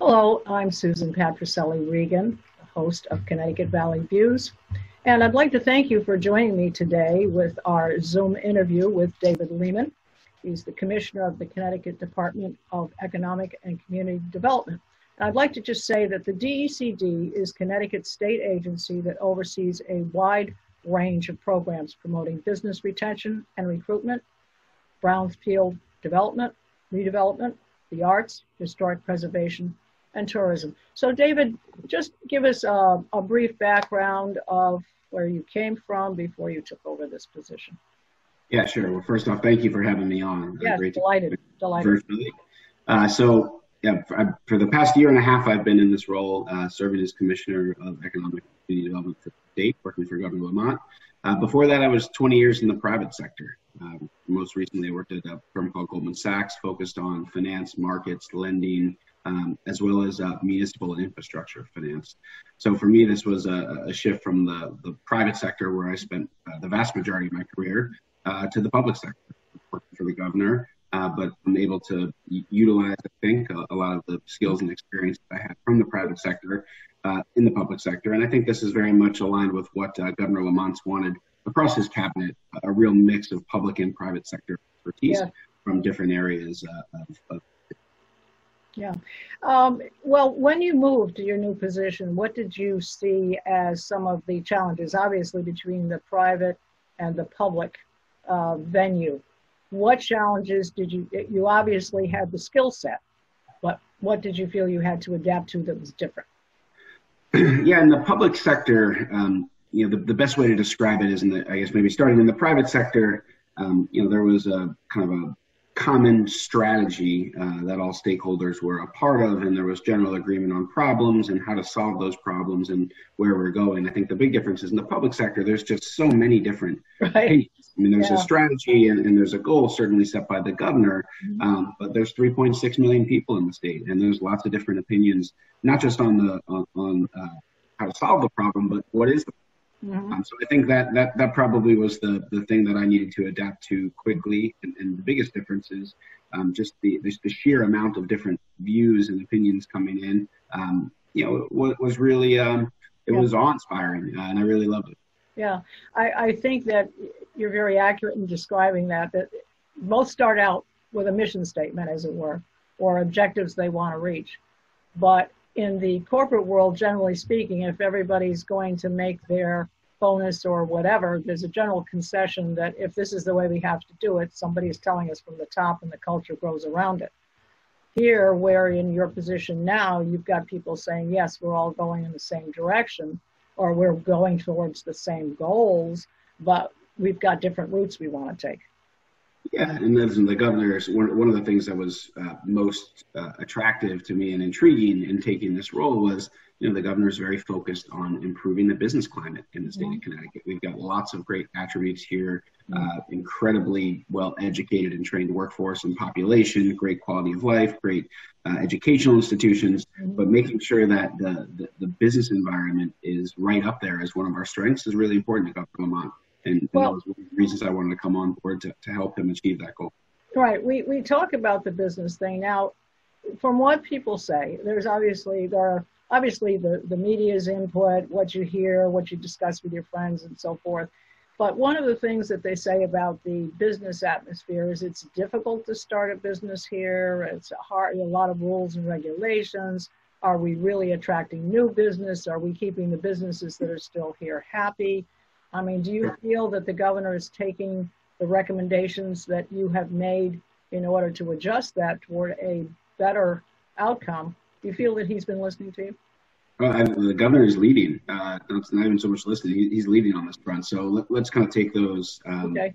Hello, I'm Susan Patricelli-Regan, host of Connecticut Valley Views, and I'd like to thank you for joining me today with our Zoom interview with David Lehman. He's the Commissioner of the Connecticut Department of Economic and Community Development. And I'd like to just say that the DECD is Connecticut's state agency that oversees a wide range of programs promoting business retention and recruitment, brownfield development, redevelopment, the arts, historic preservation, and tourism. So David, just give us a brief background of where you came from before you took over this position. Yeah, sure. Well, first off, thank you for having me on. Yeah, delighted. Virtually. For the past year and a half, I've been in this role, serving as Commissioner of Economic and Community Development for the state, working for Governor Lamont. Before that, I was 20 years in the private sector. Most recently, I worked at a firm called Goldman Sachs, focused on finance, markets, lending, as well as municipal and infrastructure finance. So for me, this was a shift from the private sector, where I spent the vast majority of my career, to the public sector, working for the governor. But I'm able to utilize, I think, a lot of the skills and experience that I had from the private sector in the public sector. And I think this is very much aligned with what Governor Lamont's wanted across his cabinet, a real mix of public and private sector expertise from different areas of. Yeah. Well, when you moved to your new position, what did you see as some of the challenges, obviously, between the private and the public venue? What challenges did you obviously had the skill set, but what did you feel you had to adapt to that was different? Yeah, in the public sector, the best way to describe it is I guess maybe starting in the private sector, there was a kind of a common strategy that all stakeholders were a part of, and there was general agreement on problems and how to solve those problems and where we're going. I think the big difference is in the public sector, there's just so many different opinions. I mean, there's a strategy and there's a goal certainly set by the governor, but there's 3.6 million people in the state, and there's lots of different opinions, not just on how to solve the problem, but what is the problem. So I think that probably was the thing that I needed to adapt to quickly, and the biggest difference is just the sheer amount of different views and opinions coming in. Was really it was awe-inspiring, and I really loved it. Yeah, I think that you're very accurate in describing that both start out with a mission statement, as it were, or objectives they want to reach. But in the corporate world, generally speaking, if everybody's going to make their bonus or whatever, there's a general concession that if this is the way we have to do it, somebody is telling us from the top and the culture grows around it. Here, where in your position now, you've got people saying, yes, we're all going in the same direction, or we're going towards the same goals, but we've got different routes we want to take. Yeah, and as the governor's, one of the things that was most attractive to me and intriguing in taking this role was, the governor's very focused on improving the business climate in the state of Connecticut. We've got lots of great attributes here, incredibly well-educated and trained workforce and population, great quality of life, great educational institutions, but making sure that the business environment is right up there as one of our strengths is really important to Governor Lamont. And that was one of the reasons I wanted to come on board to help him achieve that goal. Right. We talk about the business thing. Now, from what people say, there are obviously the media's input, what you hear, what you discuss with your friends and so forth. But one of the things that they say about the business atmosphere is it's difficult to start a business here. It's hard, a lot of rules and regulations. Are we really attracting new business? Are we keeping the businesses that are still here happy? I mean, do you feel that the governor is taking the recommendations that you have made in order to adjust that toward a better outcome? Do you feel that he's been listening to you? Well, the governor is leading. It's not even so much listening; he's leading on this front. So let's kind of take those, in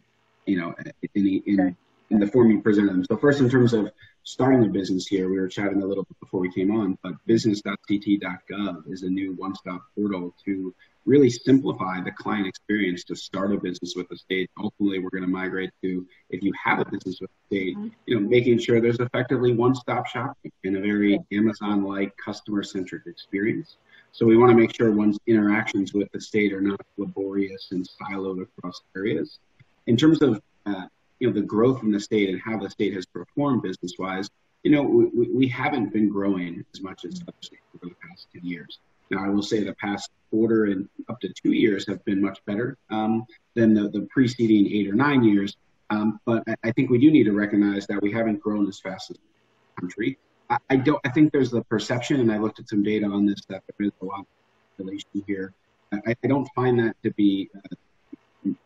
the form you presented them. So first, in terms of starting a business here, we were chatting a little bit before we came on, but business.ct.gov is a new one-stop portal to really simplify the client experience to start a business with the state. Ultimately, we're going to migrate to, if you have a business with the state, making sure there's effectively one-stop shopping in a very Amazon-like customer-centric experience. So we want to make sure one's interactions with the state are not laborious and siloed across areas. In terms of the growth in the state and how the state has performed business-wise, we haven't been growing as much as other states over the past 10 years. Now, I will say the past quarter and up to 2 years have been much better than the preceding 8 or 9 years. But I think we do need to recognize that we haven't grown as fast as the country. I think there's the perception, and I looked at some data on this, that there is a lot of population here. I don't find that to be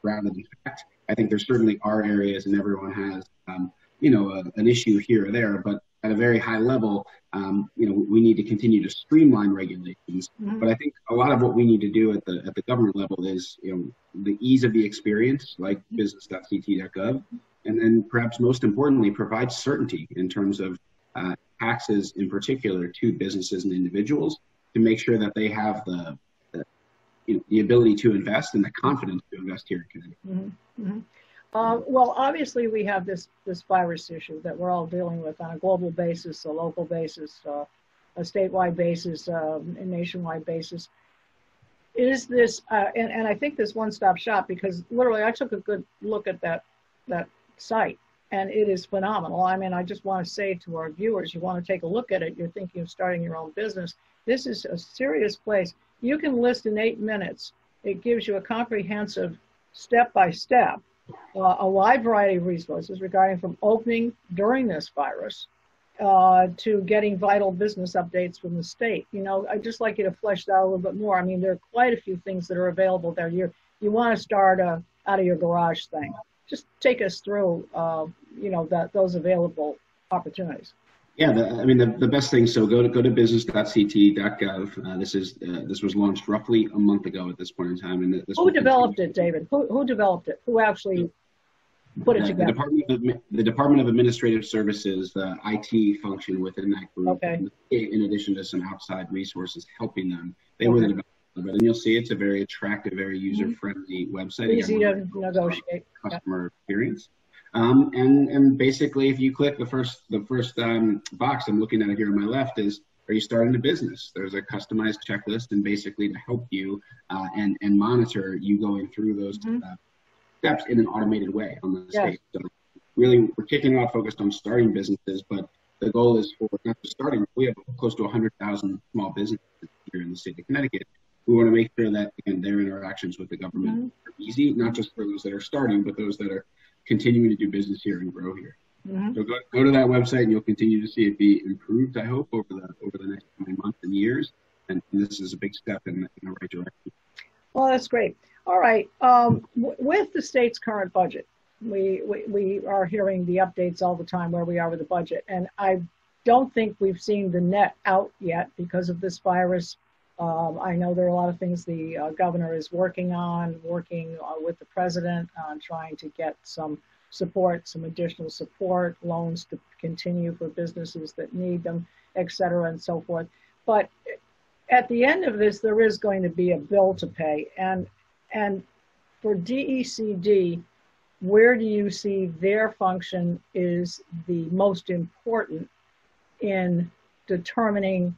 grounded in fact. I think there certainly are areas, and everyone has, an issue here or there. But at a very high level, we need to continue to streamline regulations. Mm-hmm. But I think a lot of what we need to do at the government level is, the ease of the experience, like business.ct.gov, and then perhaps most importantly, provide certainty in terms of taxes in particular to businesses and individuals to make sure that they have the ability to invest and the confidence to invest here in Connecticut. Mm-hmm. Mm-hmm. Well, obviously we have this virus issue that we're all dealing with on a global basis, a local basis, a statewide basis, a nationwide basis. Is this, and I think this one-stop shop, because literally I took a good look at that site, and it is phenomenal. I mean, I just want to say to our viewers, you want to take a look at it, you're thinking of starting your own business, this is a serious place. You can list in 8 minutes. It gives you a comprehensive step-by-step, a wide variety of resources regarding from opening during this virus to getting vital business updates from the state. I'd just like you to flesh that out a little bit more. I mean, there are quite a few things that are available there. You want to start out of your garage thing. Just take us through, those available opportunities. Yeah, the best thing. So go to business.ct.gov. This was launched roughly a month ago at this point in time. And who developed it, David? Who developed it? Who actually put it together? The Department of Administrative Services, the IT function within that group. Okay. In addition to some outside resources helping them, they were the developers of it. And you'll see it's a very attractive, very user-friendly website. Easy to negotiate. Customer experience. And basically, if you click the first box, I'm looking at it here on my left, is, are you starting a business? There's a customized checklist, and basically to help you and monitor you going through those steps in an automated way on the state. So really, we're kicking off focused on starting businesses, but the goal is for not just starting. We have close to 100,000 small businesses here in the state of Connecticut. We want to make sure that, again, their interactions with the government are easy, not just for those that are starting, but those that are continuing to do business here and grow here. Mm-hmm. So go to that website, and you'll continue to see it be improved, I hope, over the next coming months and years. And this is a big step in the right direction. Well, that's great. All right. With the state's current budget, we are hearing the updates all the time where we are with the budget. And I don't think we've seen the net out yet because of this virus. I know there are a lot of things the governor is working with the president on trying to get some support, some additional support, loans to continue for businesses that need them, et cetera, and so forth. But at the end of this, there is going to be a bill to pay. And for DECD, where do you see their function is the most important in determining,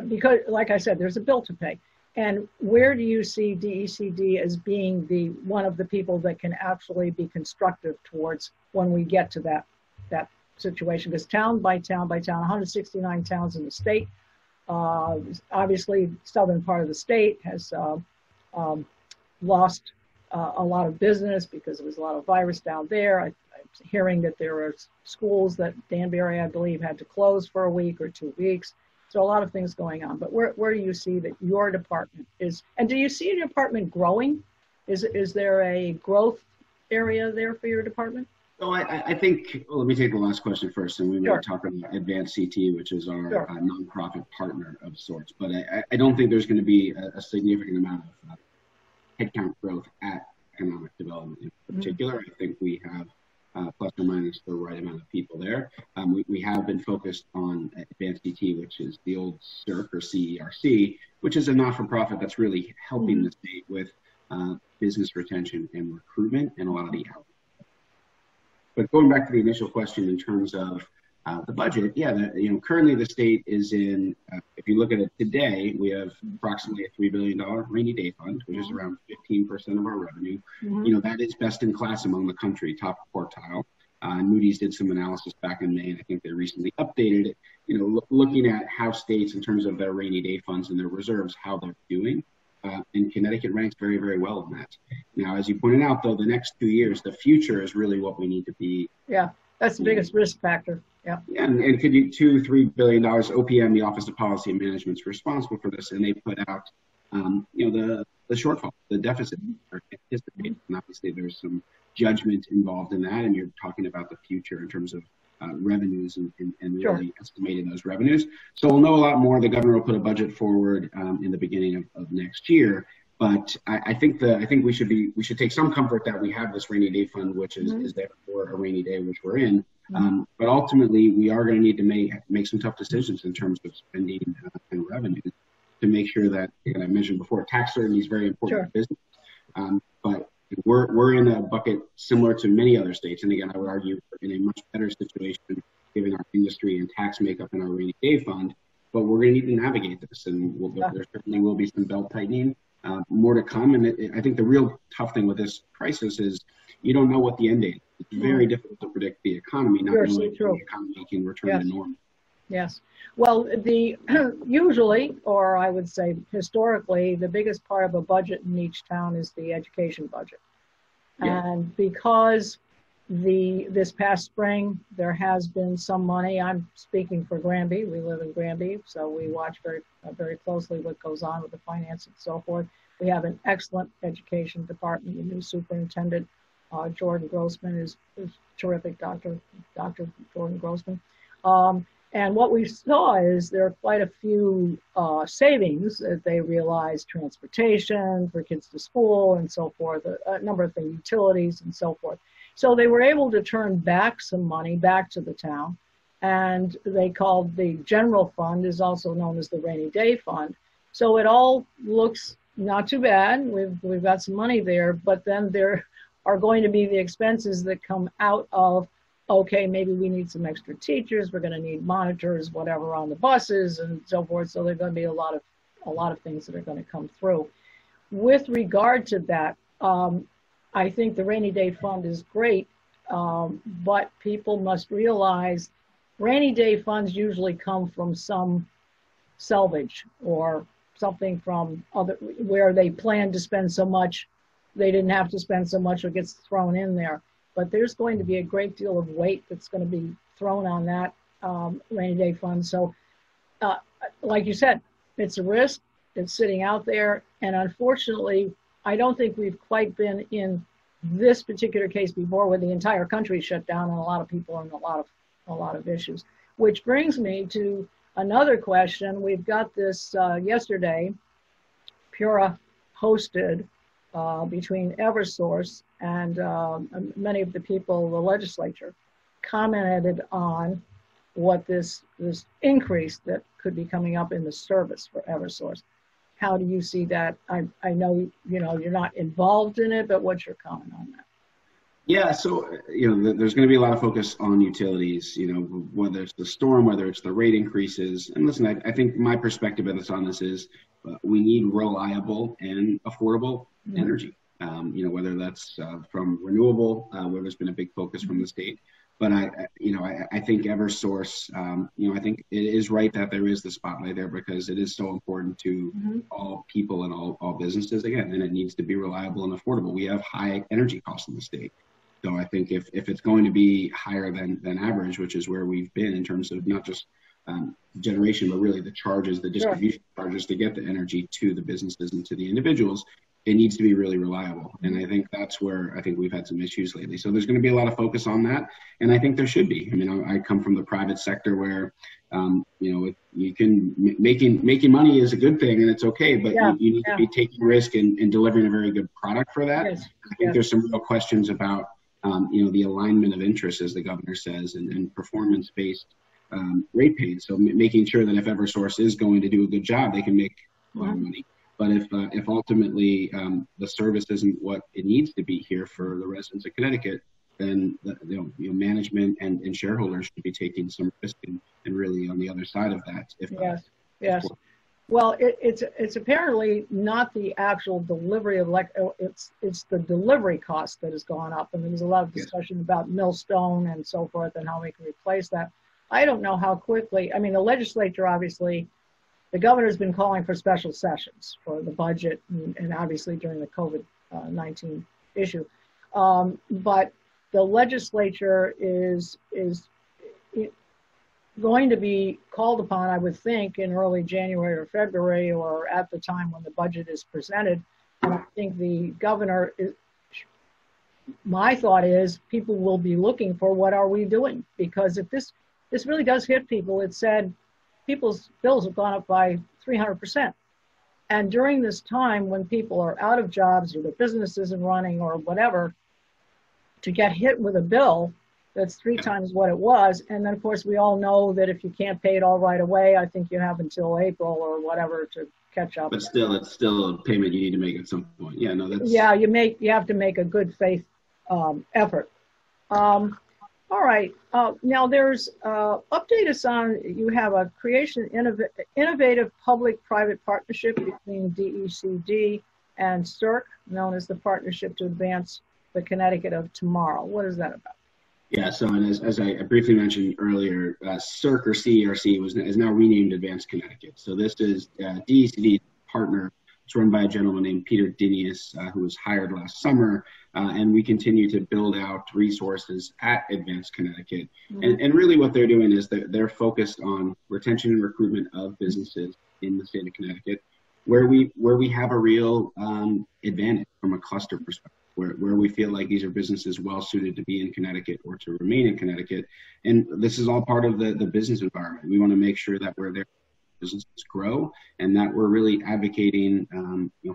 because like I said, there's a bill to pay. And where do you see DECD as being one of the people that can actually be constructive towards when we get to that situation? Because town by town by town, 169 towns in the state, obviously southern part of the state has lost a lot of business because there was a lot of virus down there. I'm hearing that there are schools that Danbury, I believe, had to close for a week or 2 weeks. So a lot of things going on. But where do you see that your department is? And do you see your department growing? Is there a growth area there for your department? So I think, well, let me take the last question first, and we were talking about Advanced CT, which is our nonprofit partner of sorts. But I don't think there's going to be a significant amount of headcount growth at economic development in particular. I think we have plus or minus the right amount of people there. We have been focused on Advanced CT, which is the old CERC or CERC, which is a not-for-profit that's really helping the state with business retention and recruitment and a lot of the outreach. But going back to the initial question in terms of the budget, currently the state is in, if you look at it today, we have approximately a $3 billion rainy day fund, which is around 15% of our revenue. That is best in class among the country, top quartile. Moody's did some analysis back in May, and I think they recently updated it, looking at how states, in terms of their rainy day funds and their reserves, how they're doing. And Connecticut ranks very, very well in that. Now, as you pointed out, though, the next 2 years, the future is really what we need to be. Yeah, that's the biggest risk factor. Yeah. And could you $2-3 billion? OPM, the Office of Policy and Management, is responsible for this, and they put out, the shortfall, the deficit are anticipated. And obviously, there's some judgment involved in that, and you're talking about the future in terms of revenues and really estimating those revenues. So we'll know a lot more. The governor will put a budget forward in the beginning of next year. But I think we should take some comfort that we have this rainy day fund, which is there for a rainy day, which we're in. But ultimately, we are going to need to make some tough decisions in terms of spending and revenue to make sure that, like I mentioned before, tax certainty is very important for business. But we're in a bucket similar to many other states, and again, I would argue we're in a much better situation given our industry and tax makeup in our rainy day fund. But we're going to need to navigate this, and there certainly will be some belt tightening. More to come, and I think the real tough thing with this crisis is you don't know what the end date is. It's very difficult to predict the economy, not knowing when the economy can return to normal. Yes. Well, usually, or I would say historically, the biggest part of a budget in each town is the education budget. And because this past spring, there has been some money. I'm speaking for Granby. We live in Granby, so we watch very closely what goes on with the finance and so forth. We have an excellent education department. The new superintendent, Jordan Grossman, is terrific, Dr. Jordan Grossman. And what we saw is there are quite a few savings that they realized: transportation for kids to school and so forth, a number of things, utilities and so forth. So they were able to turn back some money back to the town, and they called the general fund, is also known as the rainy day fund. So it all looks not too bad. We've got some money there, but then there are going to be the expenses that come out of, okay, maybe we need some extra teachers, we're going to need monitors, whatever, on the buses and so forth. So there's going to be a lot of things that are going to come through. With regard to that, I think the rainy day fund is great, but people must realize rainy day funds usually come from some salvage or something from other, where they plan to spend so much, they didn't have to spend so much, or gets thrown in there. But there's going to be a great deal of weight that's going to be thrown on that rainy day fund. So like you said, it's a risk, it's sitting out there. And unfortunately, I don't think we've quite been in this particular case before, where the entire country shut down and a lot of people and a lot of issues. Which brings me to another question. We've got this yesterday, Pura hosted between Eversource and many of the people, the legislature, commented on what this increase that could be coming up in the service for Eversource. How do you see that? I know you're not involved in it, but what's your comment on that? Yeah, so there's going to be a lot of focus on utilities. Whether it's the storm, whether it's the rate increases. And listen, I think my perspective on this is we need reliable and affordable energy. Whether that's from renewable, where there's been a big focus from the state. But I think Eversource, I think it is right that there is the spotlight there, because it is so important to all people and all businesses, again, and it needs to be reliable and affordable. We have high energy costs in the state. So I think if it's going to be higher than average, which is where we've been in terms of not just generation, but really the charges, the distribution charges to get the energy to the businesses and to the individuals, it needs to be really reliable. And I think that's where I think we've had some issues lately. So there's going to be a lot of focus on that. And I think there should be. I mean, I come from the private sector where, you can making money is a good thing and it's okay, but you need to be taking risk and delivering a very good product for that. Yes. I think there's some real questions about, the alignment of interests, as the governor says, and performance-based rate pays. So making sure that if Eversource is going to do a good job, they can make a lot of money. But if ultimately the service isn't what it needs to be here for the residents of Connecticut, then management and shareholders should be taking some risk and really on the other side of that. Yes. Well, it's apparently not the actual delivery of it's the delivery cost that has gone up, and there was a lot of discussion about millstone and so forth and how we can replace that. I don't know how quickly. I mean, the legislature obviously, the governor's been calling for special sessions for the budget, and obviously during the COVID-19 issue, but the legislature is going to be called upon, I would think, in early January or February, or at the time when the budget is presented. And I think the governor, my thought is, people will be looking for what are we doing? Because if this really does hit people, it said people's bills have gone up by 300%. And during this time when people are out of jobs or their business isn't running or whatever, to get hit with a bill that's 3 times what it was. And then, of course, we all know that if you can't pay it all right away, I think you have until April or whatever to catch up. But still, it's still a payment you need to make at some point. Yeah, no, that's... Yeah, you have to make a good faith effort. All right. Now, there's update us on, you have a innovative public-private partnership between DECD and CERC, known as the Partnership to Advance the Connecticut of Tomorrow. What is that about? Yeah, so and as I briefly mentioned earlier, CERC or CERC is now renamed Advanced Connecticut. So this is DECD's partner. It's run by a gentleman named Peter Dinius, who was hired last summer, and we continue to build out resources at Advanced Connecticut. Mm-hmm. And really what they're doing is they're focused on retention and recruitment of businesses in the state of Connecticut, where we have a real advantage from a cluster perspective. Where we feel like these are businesses well suited to be in Connecticut or to remain in Connecticut. And this is all part of the business environment. We want to make sure that we're there, businesses grow, and that we're really advocating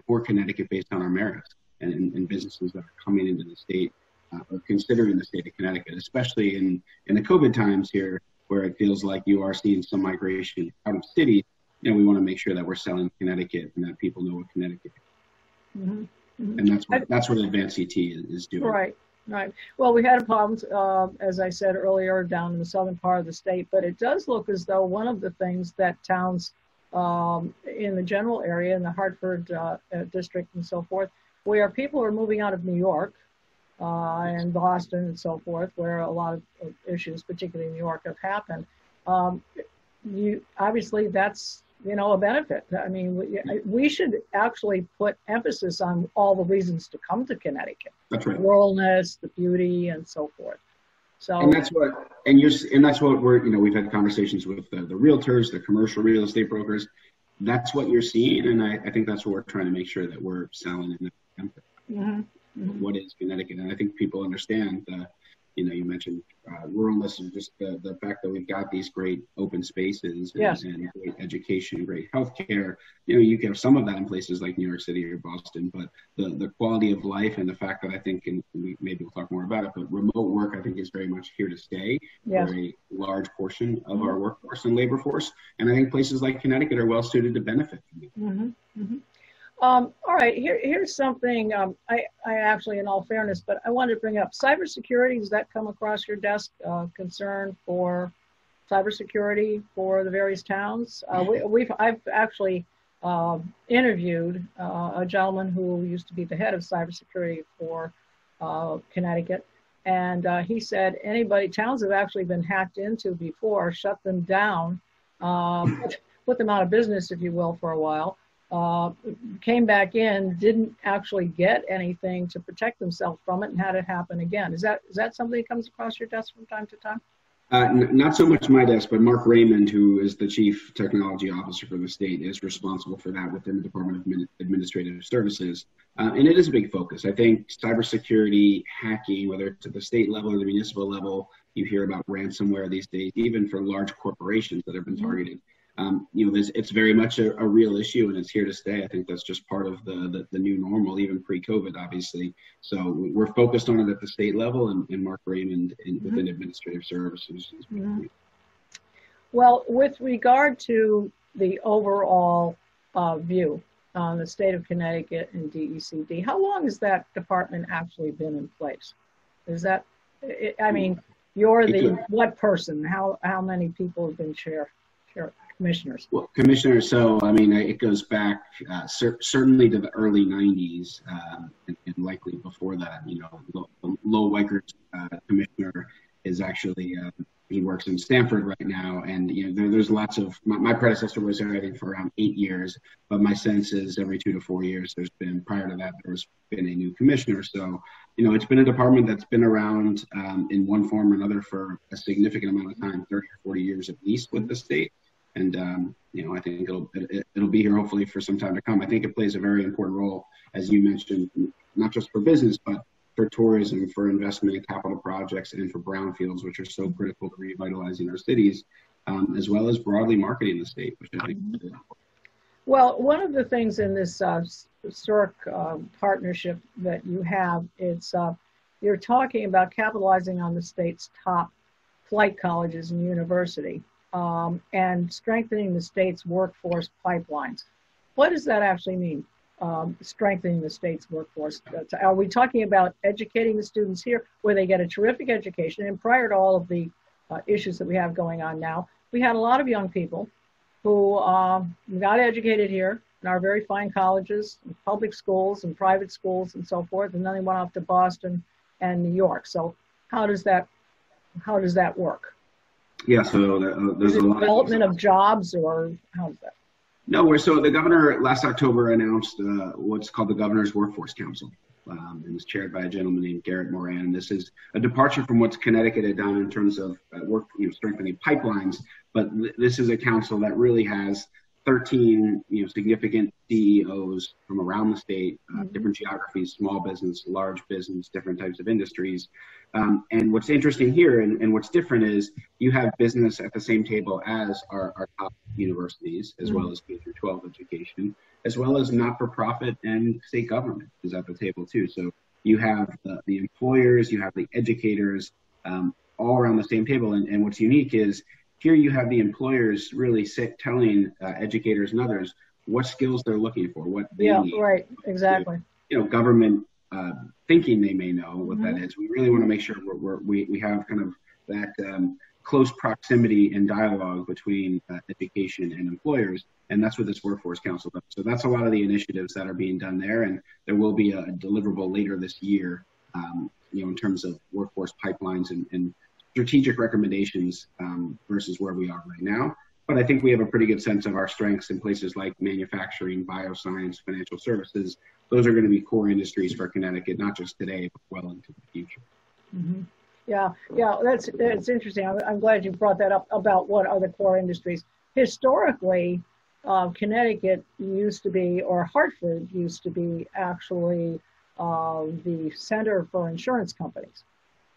for Connecticut based on our merits and businesses that are coming into the state or considering the state of Connecticut, especially in the COVID times here, where it feels like you are seeing some migration out of cities. We want to make sure that we're selling Connecticut and that people know what Connecticut is. Mm-hmm. And that's what Advanced CT is doing. Right. Well, we had problems, as I said earlier, down in the southern part of the state, but it does look as though one of the things that towns in the general area, in the Hartford district and so forth, where people are moving out of New York and Boston and so forth, where a lot of issues, particularly in New York, have happened. Obviously, that's a benefit. I mean, we should actually put emphasis on all the reasons to come to Connecticut. That's right. The ruralness, the beauty, and so forth. So, and that's what we're, we've had conversations with the realtors, the commercial real estate brokers. That's what you're seeing, and I think that's what we're trying to make sure that we're selling in the mm-hmm. What is Connecticut, and I think people understand you mentioned ruralness and just the fact that we've got these great open spaces and great education, great healthcare. You can have some of that in places like New York City or Boston, but the quality of life and the fact that I think, and maybe we'll talk more about it, but remote work I think is very much here to stay for a large portion of our workforce and labor force. And I think places like Connecticut are well suited to benefit from it. Mm-hmm. Mm-hmm. All right, here's something I actually, in all fairness, but I wanted to bring up cybersecurity. Does that come across your desk? Concern for cybersecurity for the various towns? I've actually interviewed a gentleman who used to be the head of cybersecurity for Connecticut, and he said towns have actually been hacked into before, shut them down, put them out of business, if you will, for a while. Came back in, didn't actually get anything to protect themselves from it, and had it happen again. Is that something that comes across your desk from time to time? Not so much my desk, but Mark Raymond, who is the Chief Technology Officer for the state, is responsible for that within the Department of Administrative Services. And it is a big focus. I think cybersecurity, hacking, whether it's at the state level or the municipal level, you hear about ransomware these days, even for large corporations that have been targeted. It's very much a real issue, and it's here to stay. I think that's just part of the new normal, even pre-COVID, obviously. So we're focused on it at the state level, and Mark Raymond within Administrative Services. Mm-hmm. Well, with regard to the overall view on the state of Connecticut and DECD, how long has that department actually been in place? Is that, I mean, you're the what person? How many people have been commissioners? Well, Commissioner, so I mean, it goes back certainly to the early '90s, and likely before that. You know, Lowell Weiker's commissioner is actually he works in Stanford right now, and you know, there's lots of my predecessor was there I think for around 8 years, but my sense is every 2 to 4 years there's been prior to that there's been a new commissioner. So you know, it's been a department that's been around in one form or another for a significant amount of time, 30 or 40 years at least with the state. And you know, I think it'll be here hopefully for some time to come. I think it plays a very important role, as you mentioned, not just for business, but for tourism, for investment in capital projects, and for brownfields, which are so critical to revitalizing our cities, as well as broadly marketing the state, which I think is important. Well, one of the things in this historic partnership that you have, you're talking about capitalizing on the state's top flight colleges and university, and strengthening the state's workforce pipelines. What does that actually mean, strengthening the state's workforce? Are we talking about educating the students here where they get a terrific education? And prior to all of the issues that we have going on now, we had a lot of young people who got educated here in our very fine colleges, and public schools and private schools and so forth, and then they went off to Boston and New York. So how does that work? Yeah, so there's a lot development of jobs, or how is that? No, so the governor last October announced what's called the Governor's Workforce Council. It was chaired by a gentleman named Garrett Moran. This is a departure from what Connecticut had done in terms of strengthening pipelines. But this is a council that really has 13 significant CEOs from around the state, different geographies, small business, large business, different types of industries. And what's interesting here and what's different is you have business at the same table as our top universities, as well as K through 12 education, as well as not-for-profit and state government is at the table too. So you have the employers, you have the educators, all around the same table. And what's unique is here you have the employers really telling educators and others what skills they're looking for, what they need. Yeah, right, exactly. Government thinking they may know what that is. We really want to make sure we have kind of that close proximity and dialogue between education and employers, and that's what this Workforce Council does. So that's a lot of the initiatives that are being done there, and there will be a deliverable later this year, in terms of workforce pipelines and strategic recommendations versus where we are right now. But I think we have a pretty good sense of our strengths in places like manufacturing, bioscience, financial services. Those are going to be core industries for Connecticut, not just today, but well into the future. Mm-hmm. Yeah, that's interesting. I'm glad you brought that up about what are the core industries. Historically, Connecticut used to be, or Hartford used to be, actually the center for insurance companies.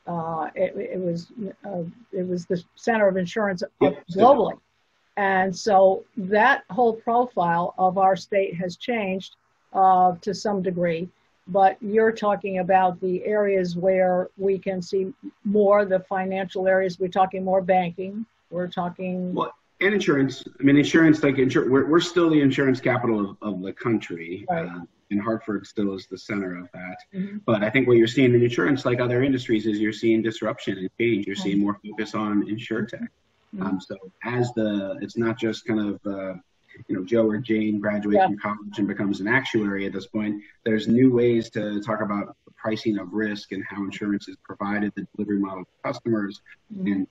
It was the center of insurance globally. And so that whole profile of our state has changed to some degree, but you're talking about the areas where we can see more, the financial areas. We're talking more banking. We're talking... Well, and insurance. I mean, insurance, we're still the insurance capital of the country. Right. And Hartford still is the center of that. Mm-hmm. But I think what you're seeing in insurance, like other industries, is you're seeing disruption and change. You're seeing more focus on insurtech. Mm-hmm. So it's not just kind of, Joe or Jane graduates from college and becomes an actuary at this point. There's new ways to talk about the pricing of risk and how insurance is provided, the delivery model to customers, and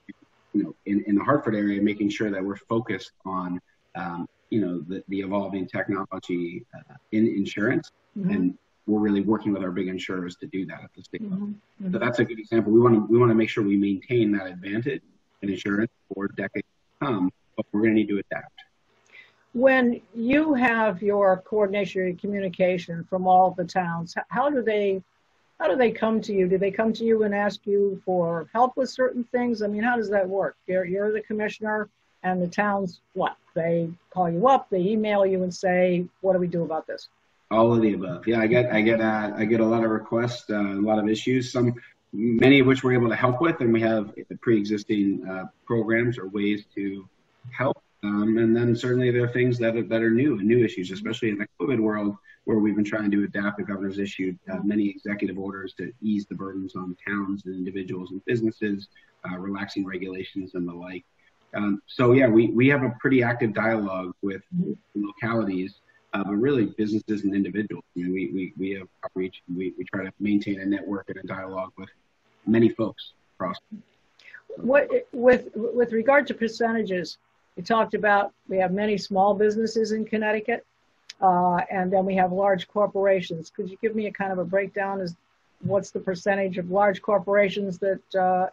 in the Hartford area, making sure that we're focused on the evolving technology in insurance, and we're really working with our big insurers to do that at the state level. So that's a good example. We want to make sure we maintain that advantage in insurance for decades to come, but we're going to need to adapt. When you have your coordination, your communication from all of the towns, how do they come to you? Do they come to you and ask you for help with certain things? I mean, how does that work? You're the commissioner, and the towns, what? They call you up, they email you and say, what do we do about this? All of the above. Yeah, I get a lot of requests, a lot of issues, many of which we're able to help with, and we have pre-existing programs or ways to help. And then certainly there are things that are new issues, especially in the COVID world, where we've been trying to adapt. The governor's issued many executive orders to ease the burdens on towns and individuals and businesses, relaxing regulations and the like. So yeah, we have a pretty active dialogue with localities, but really businesses and individuals. I mean, we have outreach. We try to maintain a network and a dialogue with many folks across. What with regard to percentages, you talked about we have many small businesses in Connecticut, and then we have large corporations. Could you give me a kind of a breakdown as what's the percentage of large corporations that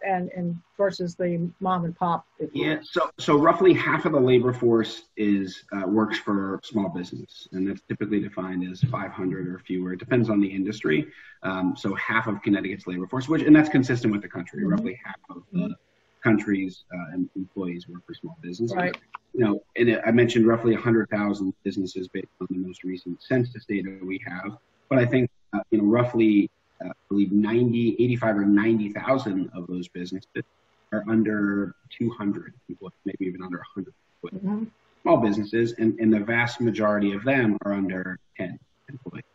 and versus the mom and pop? Yeah, so roughly half of the labor force is works for small business, and that's typically defined as 500 or fewer. It depends on the industry. So half of Connecticut's labor force, and that's consistent with the country. Mm-hmm. Roughly half of the country's employees work for small businesses. Right. And I mentioned roughly 100,000 businesses based on the most recent census data we have. But I think roughly I believe 85 or 90,000 of those businesses are under 200 people, maybe even under 100 employees. Mm-hmm. Small businesses, and the vast majority of them are under 10 employees.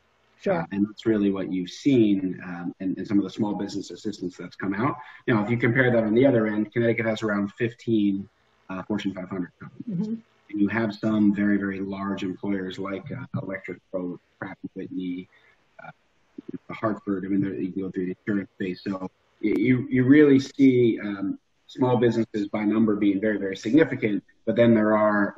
Sure. And that's really what you've seen in some of the small business assistance that's come out. Now, if you compare that on the other end, Connecticut has around 15 Fortune 500 companies. Mm-hmm. And you have some very, very large employers like Electric Boat, Pratt & Whitney, Hartford. I mean, you go through the insurance space. So you really see small businesses by number being very, very significant. But then there are,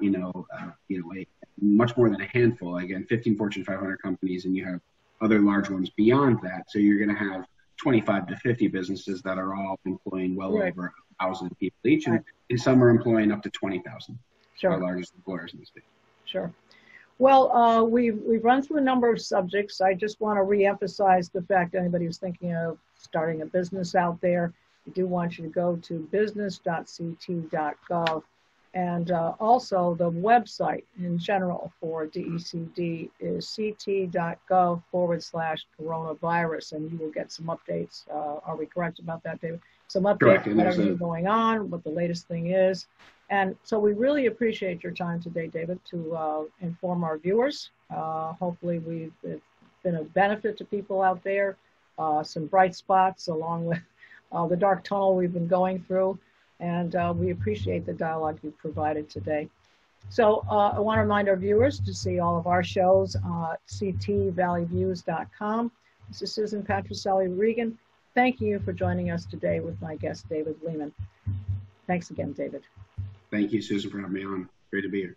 much more than a handful. Again, 15 Fortune 500 companies, and you have other large ones beyond that. So you're going to have 25 to 50 businesses that are all employing well right. over 1,000 people each, and some are employing up to 20,000. Sure. Our largest employers in the state. Sure. Well, we've run through a number of subjects. I just want to reemphasize the fact anybody who's thinking of starting a business out there, we do want you to go to business.ct.gov. And also the website in general for DECD is ct.gov/coronavirus, and you will get some updates. Are we correct about that, David? Some updates on everything going on, what the latest thing is. And so we really appreciate your time today, David, to inform our viewers. Hopefully it's been a benefit to people out there, some bright spots along with the dark tunnel we've been going through. And we appreciate the dialogue you've provided today. So I want to remind our viewers to see all of our shows at ctvalleyviews.com. This is Susan Patricelli-Regan. Thank you for joining us today with my guest, David Lehman. Thanks again, David. Thank you, Susan, for having me on. Great to be here.